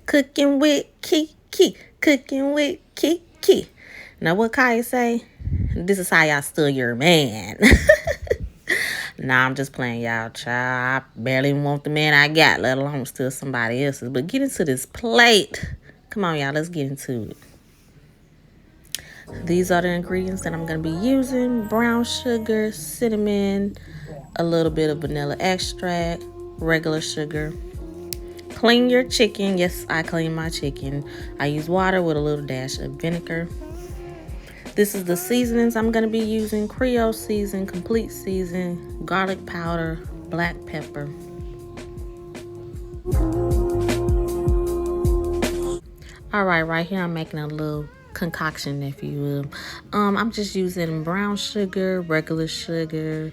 Cooking with Keke. Cooking with Keke. Now what Kaya say? This is how y'all steal your man. Nah, I'm just playing, y'all, child. I barely even want the man I got, let alone steal somebody else's. But get into this plate. Come on, y'all. Let's get into it. These are the ingredients that I'm going to be using. Brown sugar, cinnamon, a little bit of vanilla extract, regular sugar. Clean your chicken. Yes, I clean my chicken. I use water with a little dash of vinegar. This is the seasonings I'm going to be using. Creole season, complete season, garlic powder, black pepper. Alright, right here I'm making a little concoction, if you will. I'm just using brown sugar, regular sugar,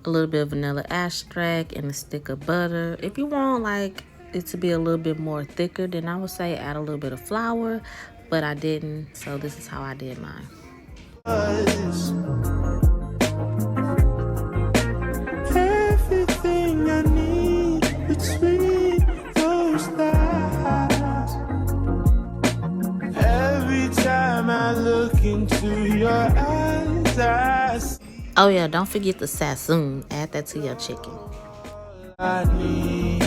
a little bit of vanilla extract, and a stick of butter. If you want like it to be a little bit more thicker, then I would say add a little bit of flour, but I didn't, so this is how I did mine. Everything I need between those thighs. Every time I look into your eyes, I see. Oh yeah, don't forget the sassoon. Add that to your chicken. I need.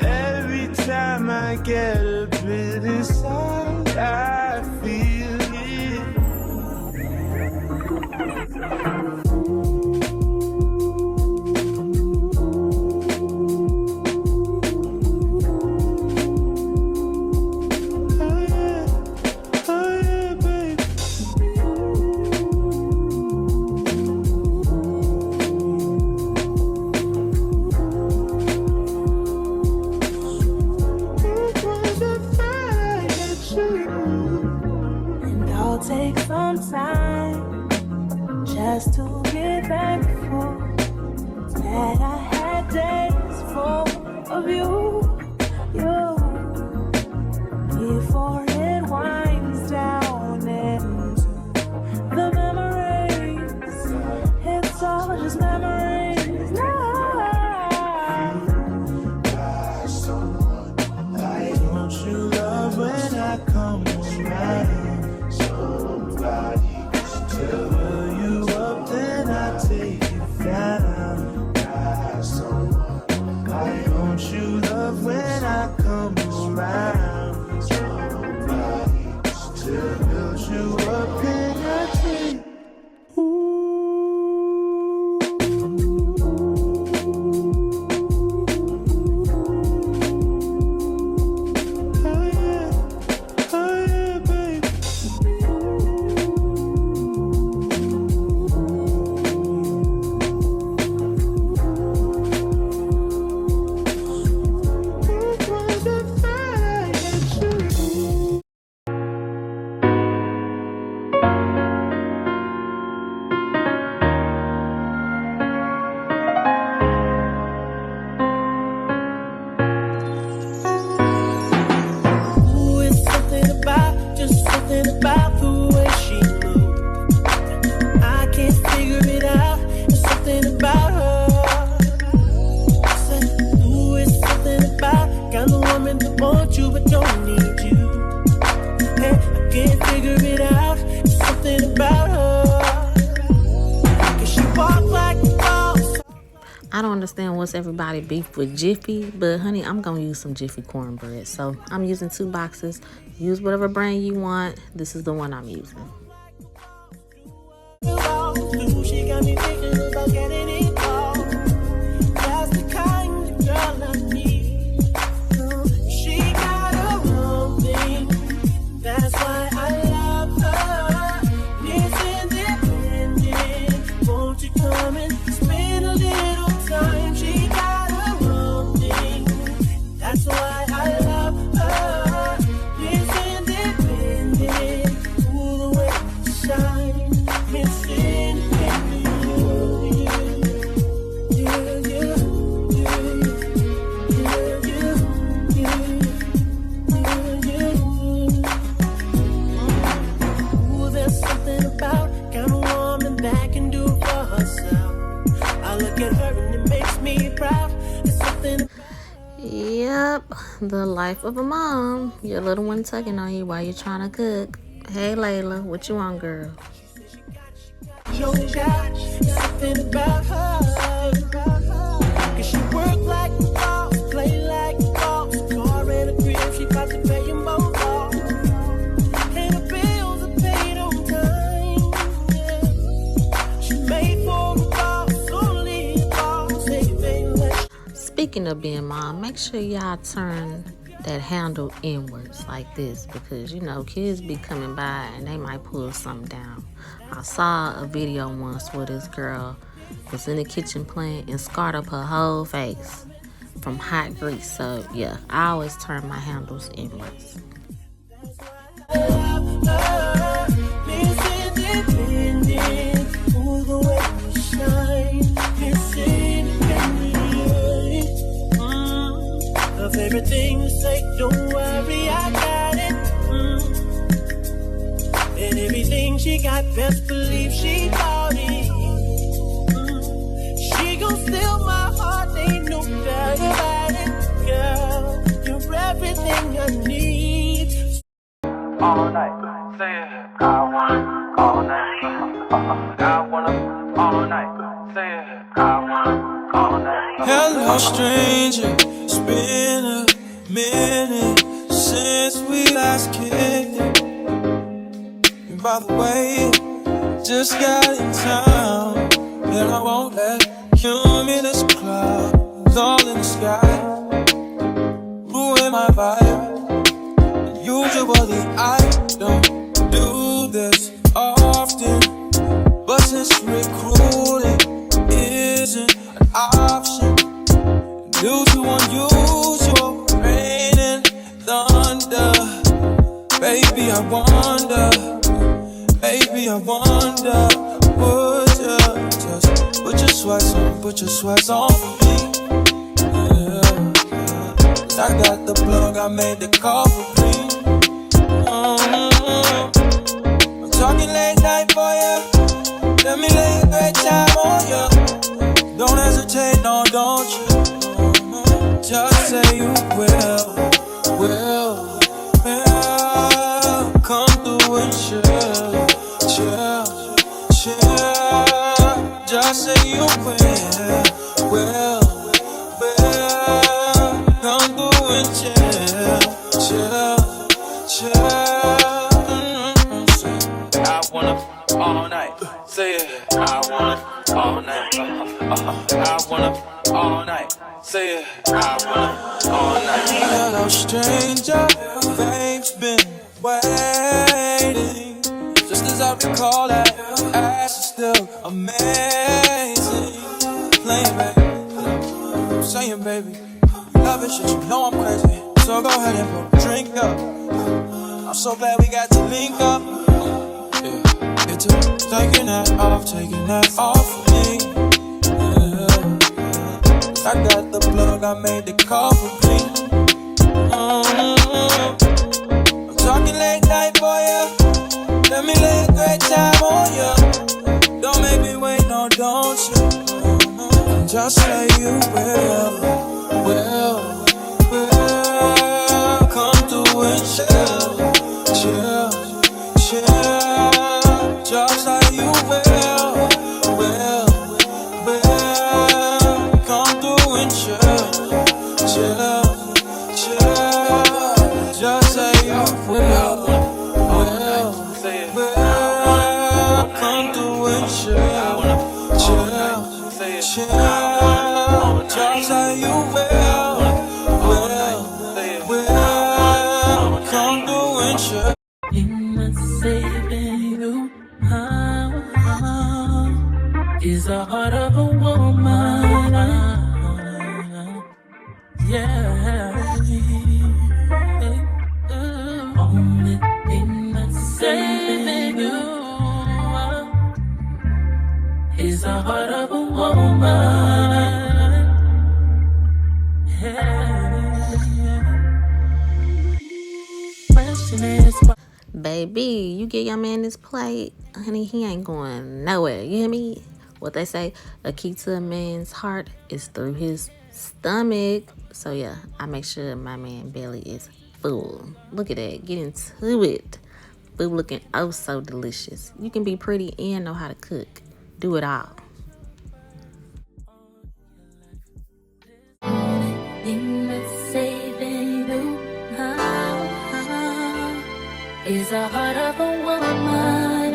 Every time I get a bit inside, I feel it. Take some time just to get back and forth. That I had days full of you, before it winds down into the memories. It's all just memories now. Why don't you love when I come around? Fill you up, then I take it down. Why don't you love when I come around? To build you up in a tree. I don't understand what's everybody beef with Jiffy, but honey, I'm gonna use some Jiffy cornbread. So I'm using 2 boxes. Use whatever brand you want. This is the one I'm using. She got me thinking about getting involved. That's the kind of girl I need. She got her own thing. That's why I love her. It's independent. Won't you come and spend a little time? She got her own thing. That's why I love her. It's independent. Ooh, the way she shines. It's independent. the life of a mom. Your little one tugging on you while you're trying to cook. Hey, Layla, what you want, girl? No doubt, something about her. Cause she work like a boss, play like a boss. Car and a crib, she about to pay them both off. And the bills are paid on time. Yeah. She made for a boss, only a boss. Hey, baby. Speaking of being mom, make sure y'all turn that handle inwards like this, because you know kids be coming by and they might pull something down. I saw a video once where this girl was in the kitchen playing and scarred up her whole face from hot grease. So yeah, I always turn my handles inwards. Everything you say, don't worry, I got it. And everything she got, best believe she bought it. She gon' steal my heart, ain't no doubt about it. Girl, you're everything I need. All night, say it. I want all night. I want all night. Say it. I want all night. Hello, stranger. It's been a minute since we last kicked. And by the way, just got in town, and I won't let cumulus clouds all in the sky ruin my vibe. Usually I don't do this often, but since recruiting isn't an option due to unusual rain and thunder, baby, I wonder, would you just put your sweats on for me? Yeah. I got the plug, I made the call for me. I'm talking late night for you. Let me lay a great time on you. Don't hesitate, no, don't you? Just say you will. Come through and chill. Just say you will. Come through and chill. I want all night. Say it. I want all night. I want all night. Say it. I want all night. Hello, stranger. Babe's been waiting. Just as I recall that ass is still amazing. Playing baby, saying baby, love it, shit, you know I'm crazy. So go ahead and put a drink up. I'm so glad we got to link up. Yeah, it took taking that off for me. Yeah. I got the plug, I made the call for me. I'm talking late night for you. Let me lay a great time on you. Don't make me wait, no, don't you? Just say you will. Come through and chill. Just say you will. Come through and chill. Just say you will. Come through and chill. Just say you will. Come through and chill. In my saving you is the heart of a woman. Yeah. Only thing that's saving you is the heart of a woman. Question is, Baby, you get your man this plate, honey, he ain't going nowhere. You hear me? What they say, a key to a man's heart is through his stomach. So yeah, I make sure my man belly is full. Look at that, get into it. Food looking oh so delicious. You can be pretty and know how to cook. Do it all. Thing that's saving you is the heart of a woman.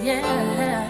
Yeah.